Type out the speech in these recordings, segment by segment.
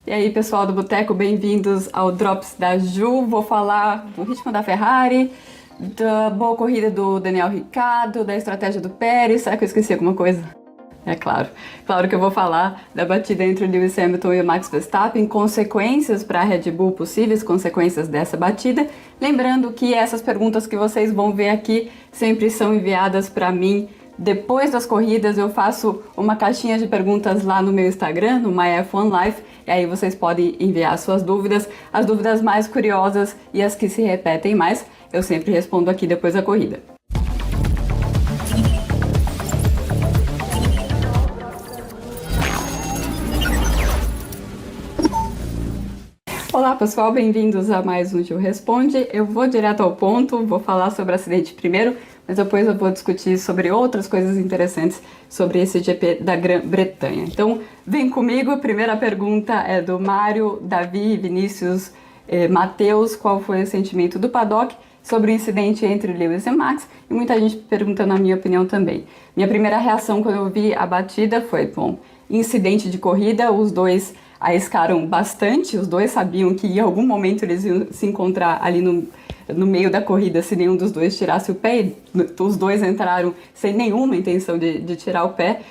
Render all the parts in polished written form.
E aí, pessoal do Boteco, bem-vindos ao Drops da Ju. Vou falar do ritmo da Ferrari, da boa corrida do Daniel Ricciardo, da estratégia do Pérez. Será que eu esqueci alguma coisa? É claro. Claro que eu vou falar da batida entre o Lewis Hamilton e o Max Verstappen, consequências para a Red Bull, possíveis consequências dessa batida. Lembrando que essas perguntas que vocês vão ver aqui sempre são enviadas para mim depois das corridas. Eu faço uma caixinha de perguntas lá no meu Instagram, no MyF1Life, e aí vocês podem enviar suas dúvidas, as dúvidas mais curiosas e as que se repetem mais, eu sempre respondo aqui depois da corrida. Olá pessoal, bem-vindos a mais um Ju Responde. Eu vou direto ao ponto, vou falar sobre o acidente primeiro, mas depois eu vou discutir sobre outras coisas interessantes sobre esse GP da Grã-Bretanha. Então, vem comigo. A primeira pergunta é do Mário, Davi, Vinícius, Matheus. Qual foi o sentimento do paddock sobre o incidente entre Lewis e Max? E muita gente perguntando a minha opinião também. Minha primeira reação quando eu vi a batida foi, bom, incidente de corrida, os dois arriscaram bastante, os dois sabiam que em algum momento eles iam se encontrar ali no meio da corrida se nenhum dos dois tirasse o pé. Os dois entraram sem nenhuma intenção de tirar o pé,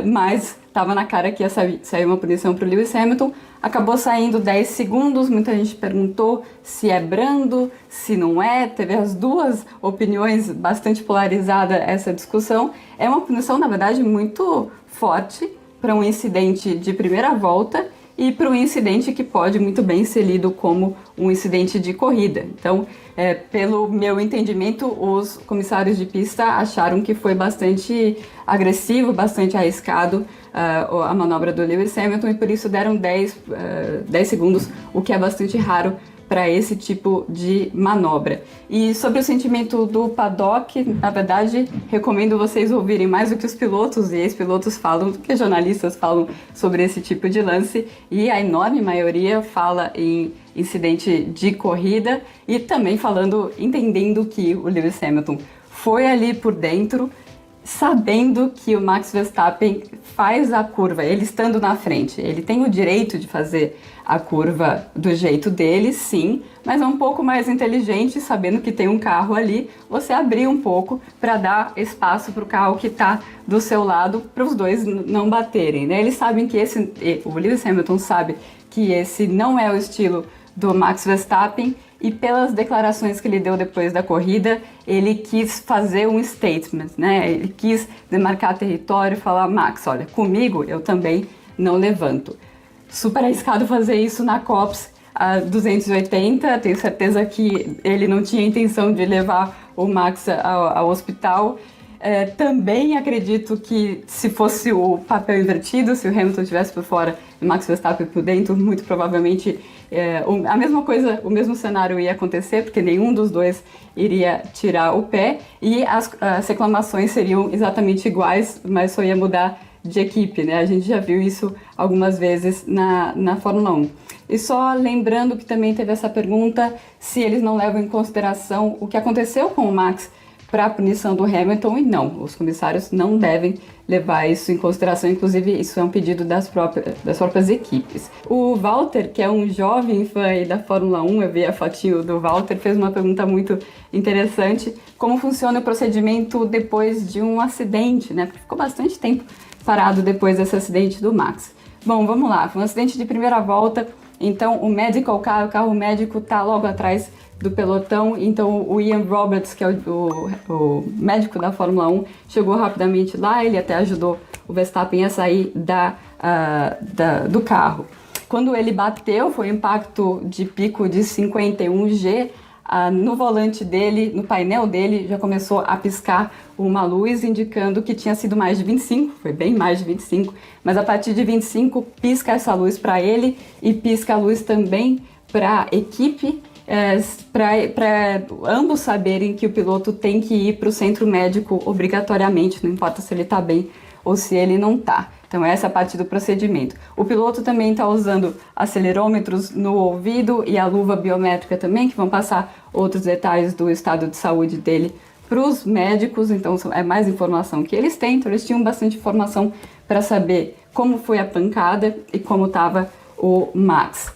mas estava na cara que ia sair uma punição para o Lewis Hamilton. Acabou saindo 10 segundos, muita gente perguntou se é brando, se não é, teve as duas opiniões, bastante polarizada essa discussão. É uma punição, na verdade, muito forte para um incidente de primeira volta e para um incidente que pode muito bem ser lido como um incidente de corrida. Então, pelo meu entendimento, os comissários de pista acharam que foi bastante agressivo, bastante arriscado a manobra do Lewis Hamilton, e por isso deram 10 segundos, o que é bastante raro para esse tipo de manobra. E sobre o sentimento do paddock, na verdade, recomendo vocês ouvirem mais do que os pilotos, e ex-pilotos falam, do que jornalistas falam sobre esse tipo de lance, e a enorme maioria fala em incidente de corrida, e também entendendo que o Lewis Hamilton foi ali por dentro, sabendo que o Max Verstappen faz a curva, ele estando na frente, ele tem o direito de fazer a curva do jeito dele, sim, mas é um pouco mais inteligente, sabendo que tem um carro ali, você abrir um pouco para dar espaço para o carro que está do seu lado, para os dois não baterem, né? Eles sabem que o Lewis Hamilton sabe que esse não é o estilo do Max Verstappen, e pelas declarações que ele deu depois da corrida, ele quis fazer um statement, né? Ele quis demarcar território e falar, Max, olha, comigo eu também não levanto. Super arriscado fazer isso na Copse a 280, tenho certeza que ele não tinha intenção de levar o Max ao hospital. Também acredito que se fosse o papel invertido, se o Hamilton estivesse por fora e o Max Verstappen por dentro, muito provavelmente a mesma coisa, o mesmo cenário ia acontecer, porque nenhum dos dois iria tirar o pé, e as reclamações seriam exatamente iguais, mas só ia mudar de equipe, né? A gente já viu isso algumas vezes na Fórmula 1. E só lembrando que também teve essa pergunta se eles não levam em consideração o que aconteceu com o Max para a punição do Hamilton, e não, os comissários não devem levar isso em consideração, inclusive isso é um pedido das próprias equipes. O Walter, que é um jovem fã aí da Fórmula 1, eu vi a fotinho do Walter, fez uma pergunta muito interessante, como funciona o procedimento depois de um acidente, né? Porque ficou bastante tempo parado depois desse acidente do Max. Bom, vamos lá, foi um acidente de primeira volta, então o medical car, o carro médico está logo atrás do pelotão, então o Ian Roberts, que é o médico da Fórmula 1, chegou rapidamente lá, ele até ajudou o Verstappen a sair do carro. Quando ele bateu, foi um impacto de pico de 51G, no volante dele, no painel dele, já começou a piscar uma luz indicando que tinha sido mais de 25, foi bem mais de 25, mas a partir de 25 pisca essa luz para ele e pisca a luz também para a equipe, para ambos saberem que o piloto tem que ir para o centro médico obrigatoriamente, não importa se ele está bem ou se ele não está. Então essa é a parte do procedimento. O piloto também está usando acelerômetros no ouvido e a luva biométrica também, que vão passar outros detalhes do estado de saúde dele para os médicos, então é mais informação que eles têm, então eles tinham bastante informação para saber como foi a pancada e como estava o Max.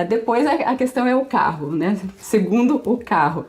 Depois a questão é o carro, né? Segundo o carro.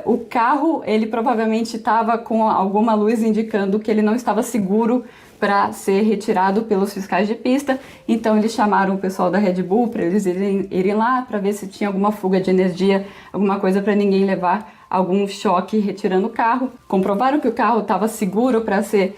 O carro, ele provavelmente estava com alguma luz indicando que ele não estava seguro para ser retirado pelos fiscais de pista, então eles chamaram o pessoal da Red Bull para eles irem lá para ver se tinha alguma fuga de energia, alguma coisa para ninguém levar algum choque retirando o carro. Comprovaram que o carro estava seguro para ser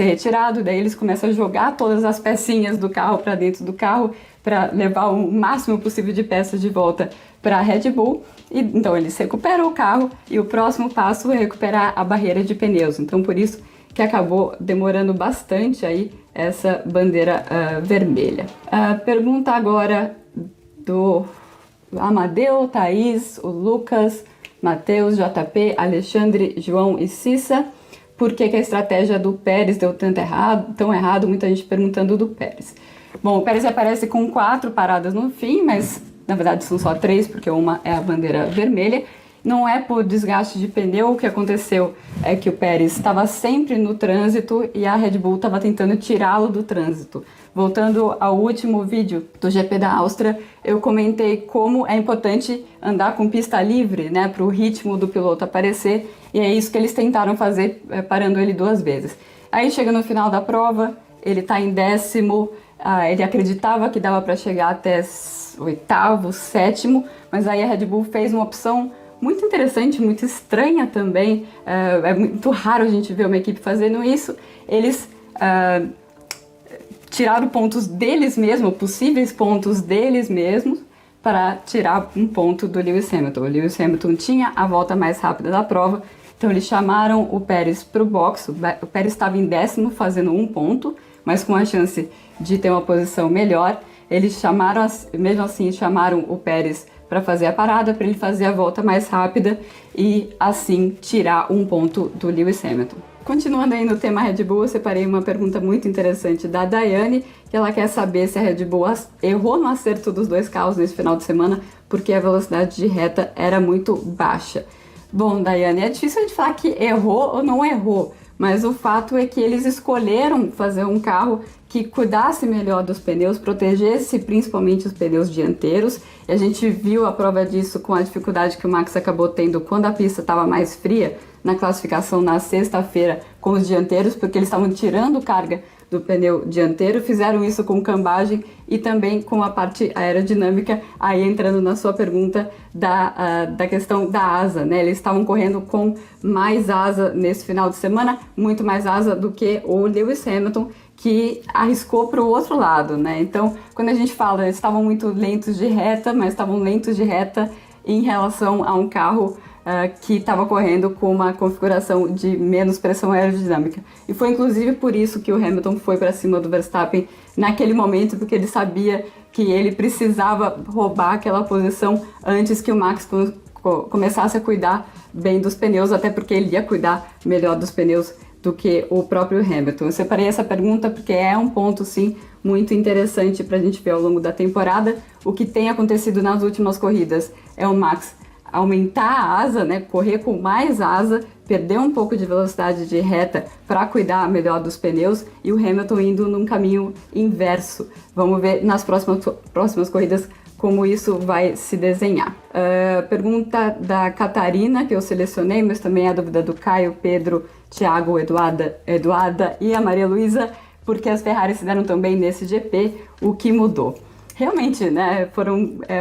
retirado, daí eles começam a jogar todas as pecinhas do carro para dentro do carro para levar o máximo possível de peças de volta para a Red Bull. E, então eles recuperam o carro e o próximo passo é recuperar a barreira de pneus. Então por isso que acabou demorando bastante aí essa bandeira vermelha. Pergunta agora do Amadeu, Thaís, o Lucas, Matheus, JP, Alexandre, João e Cissa. Por que a estratégia do Pérez deu tão errado? Muita gente perguntando do Pérez. Bom, o Pérez aparece com 4 paradas no fim, mas na verdade são só 3, porque uma é a bandeira vermelha. Não é por desgaste de pneu. O que aconteceu é que o Pérez estava sempre no trânsito e a Red Bull estava tentando tirá-lo do trânsito. Voltando ao último vídeo do GP da Áustria, eu comentei como é importante andar com pista livre, né, para o ritmo do piloto aparecer, e é isso que eles tentaram fazer, parando ele 2 vezes. Aí chega no final da prova, ele está em 10º, ele acreditava que dava para chegar até 8º, 7º, mas aí a Red Bull fez uma opção muito interessante, muito estranha também. É muito raro a gente ver uma equipe fazendo isso. Eles tiraram pontos deles mesmos, possíveis pontos deles mesmos, para tirar um ponto do Lewis Hamilton. O Lewis Hamilton tinha a volta mais rápida da prova, então eles chamaram o Pérez para o box. O Pérez estava em 10º fazendo 1 ponto, mas com a chance de ter uma posição melhor. Eles chamaram, mesmo assim, chamaram o Pérez para fazer a parada, para ele fazer a volta mais rápida e assim tirar 1 ponto do Lewis Hamilton. Continuando aí no tema Red Bull, eu separei uma pergunta muito interessante da Daiane, que ela quer saber se a Red Bull errou no acerto dos 2 carros nesse final de semana, porque a velocidade de reta era muito baixa. Bom, Daiane, é difícil a gente falar que errou ou não errou, mas o fato é que eles escolheram fazer um carro que cuidasse melhor dos pneus, protegesse principalmente os pneus dianteiros, e a gente viu a prova disso com a dificuldade que o Max acabou tendo quando a pista estava mais fria na classificação na sexta-feira com os dianteiros, porque eles estavam tirando carga do pneu dianteiro, fizeram isso com cambagem e também com a parte aerodinâmica, aí entrando na sua pergunta da questão da asa, né? Eles estavam correndo com mais asa nesse final de semana, muito mais asa do que o Lewis Hamilton, que arriscou para o outro lado, né? Então, quando a gente fala, eles estavam muito lentos de reta, mas estavam lentos de reta em relação a um carro que estava correndo com uma configuração de menos pressão aerodinâmica. E foi inclusive por isso que o Hamilton foi para cima do Verstappen naquele momento, porque ele sabia que ele precisava roubar aquela posição antes que o Max começasse a cuidar bem dos pneus, até porque ele ia cuidar melhor dos pneus do que o próprio Hamilton. Eu separei essa pergunta porque é um ponto, sim, muito interessante para a gente ver ao longo da temporada. O que tem acontecido nas últimas corridas é o Max aumentar a asa, né, correr com mais asa, perder um pouco de velocidade de reta para cuidar melhor dos pneus, e o Hamilton indo num caminho inverso. Vamos ver nas próximas corridas como isso vai se desenhar. Pergunta da Catarina, que eu selecionei, mas também a dúvida do Caio, Pedro, Thiago, Eduarda e a Maria Luísa, porque as Ferraris se deram tão bem nesse GP, o que mudou? Realmente, né,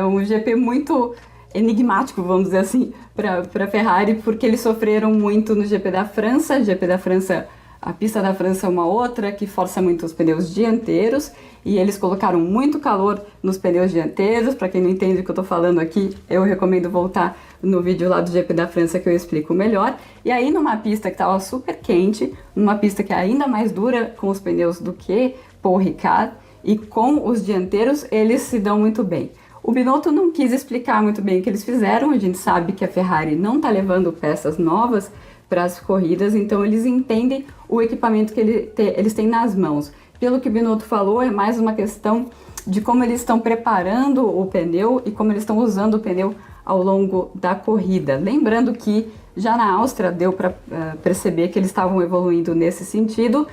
um GP muito enigmático, vamos dizer assim, para a Ferrari, porque eles sofreram muito no GP da França. GP da França, a pista da França é uma outra que força muito os pneus dianteiros, e eles colocaram muito calor nos pneus dianteiros. Para quem não entende o que eu estou falando aqui, eu recomendo voltar no vídeo lá do GP da França que eu explico melhor. E aí numa pista que estava super quente, numa pista que é ainda mais dura com os pneus do que Paul Ricard, e com os dianteiros eles se dão muito bem. O Binotto não quis explicar muito bem o que eles fizeram. A gente sabe que a Ferrari não está levando peças novas para as corridas, então eles entendem o equipamento que eles têm nas mãos. Pelo que o Binotto falou, é mais uma questão de como eles estão preparando o pneu e como eles estão usando o pneu ao longo da corrida. Lembrando que Já na Áustria deu para perceber que eles estavam evoluindo nesse sentido,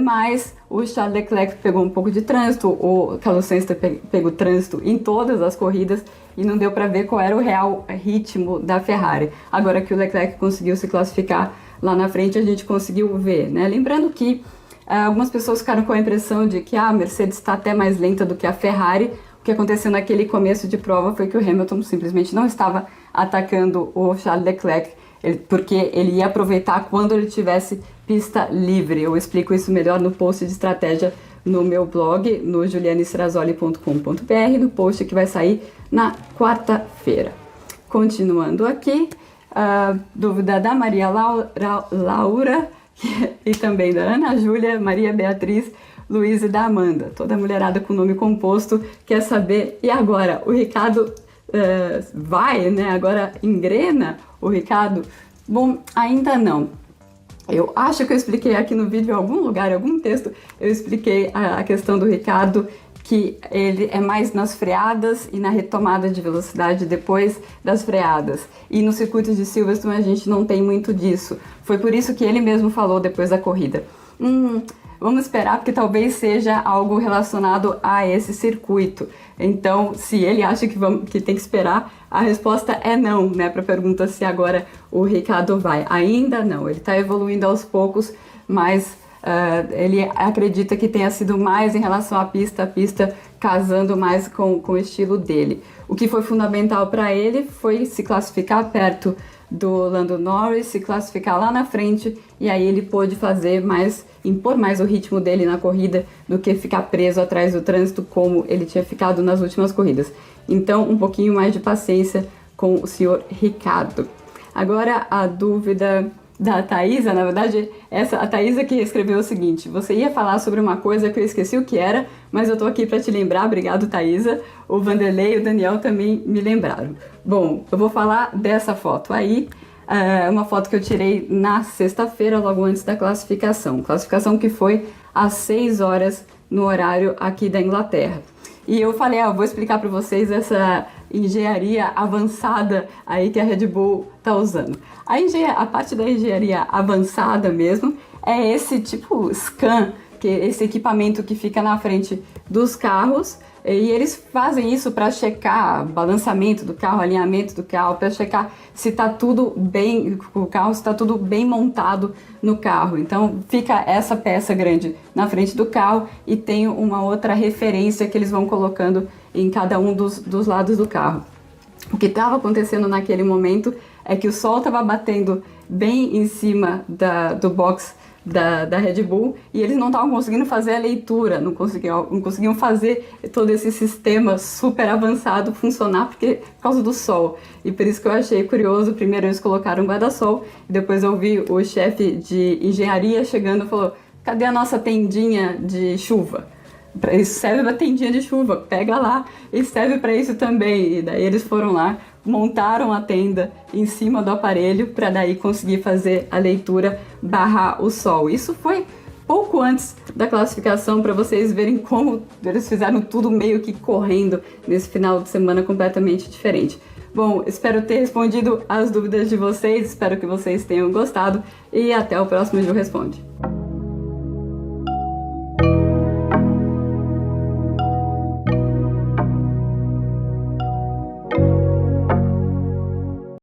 mas o Charles Leclerc pegou um pouco de trânsito, o Carlos Sainz pegou trânsito em todas as corridas e não deu para ver qual era o real ritmo da Ferrari. Agora que o Leclerc conseguiu se classificar lá na frente, a gente conseguiu ver, né? Lembrando que algumas pessoas ficaram com a impressão de que a Mercedes está até mais lenta do que a Ferrari. O que aconteceu naquele começo de prova foi que o Hamilton simplesmente não estava atacando o Charles Leclerc, porque ele ia aproveitar quando ele tivesse pista livre. Eu explico isso melhor no post de estratégia no meu blog, no julianestrasoli.com.br, no post que vai sair na quarta-feira. Continuando aqui, dúvida da Maria Laura e também da Ana Júlia, Maria Beatriz, Luiz e da Amanda. Toda mulherada com nome composto quer saber, e agora? O Ricardo vai, né? Agora engrena o Ricardo? Bom, ainda não. Eu acho que eu expliquei aqui no vídeo, em algum lugar, em algum texto, eu expliquei a questão do Ricardo, que ele é mais nas freadas e na retomada de velocidade depois das freadas. E no circuito de Silverstone a gente não tem muito disso. Foi por isso que ele mesmo falou depois da corrida. Vamos esperar, porque talvez seja algo relacionado a esse circuito. Então, se ele acha que tem que esperar, a resposta é não, né? Para a pergunta se agora o Ricardo vai. Ainda não, ele está evoluindo aos poucos, mas ele acredita que tenha sido mais em relação à pista, a pista casando mais com o estilo dele. O que foi fundamental para ele foi se classificar perto do Lando Norris, se classificar lá na frente, e aí ele pôde impor mais o ritmo dele na corrida do que ficar preso atrás do trânsito como ele tinha ficado nas últimas corridas. Então, um pouquinho mais de paciência com o senhor Ricardo. Agora, a dúvida da Thaisa, na verdade, a Thaisa que escreveu o seguinte: você ia falar sobre uma coisa que eu esqueci o que era, mas eu tô aqui para te lembrar. Obrigado, Thaisa. O Vanderlei e o Daniel também me lembraram. Bom, eu vou falar dessa foto aí, uma foto que eu tirei na sexta-feira, logo antes da classificação que foi às 6 horas no horário aqui da Inglaterra. E eu falei, eu vou explicar para vocês essa engenharia avançada aí que a Red Bull tá usando. A parte da engenharia avançada mesmo é esse tipo scan, que é esse equipamento que fica na frente dos carros, e eles fazem isso para checar balançamento do carro, alinhamento do carro, para checar se está tudo bem, o carro está tudo bem montado no carro. Então fica essa peça grande na frente do carro e tem uma outra referência que eles vão colocando em cada um dos lados do carro. O que estava acontecendo naquele momento é que o sol estava batendo bem em cima do box da Red Bull e eles não estavam conseguindo fazer a leitura, não conseguiam fazer todo esse sistema super avançado funcionar por causa do sol. E por isso que eu achei curioso, primeiro eles colocaram um guarda-sol e depois eu vi o chefe de engenharia chegando e falou: cadê a nossa tendinha de chuva? Isso serve para tendinha de chuva, pega lá, e serve para isso também. E daí eles foram lá, montaram a tenda em cima do aparelho para daí conseguir fazer a leitura barrar o sol. Isso foi pouco antes da classificação, para vocês verem como eles fizeram tudo meio que correndo nesse final de semana completamente diferente. Bom, espero ter respondido as dúvidas de vocês, espero que vocês tenham gostado e até o próximo Ju Responde.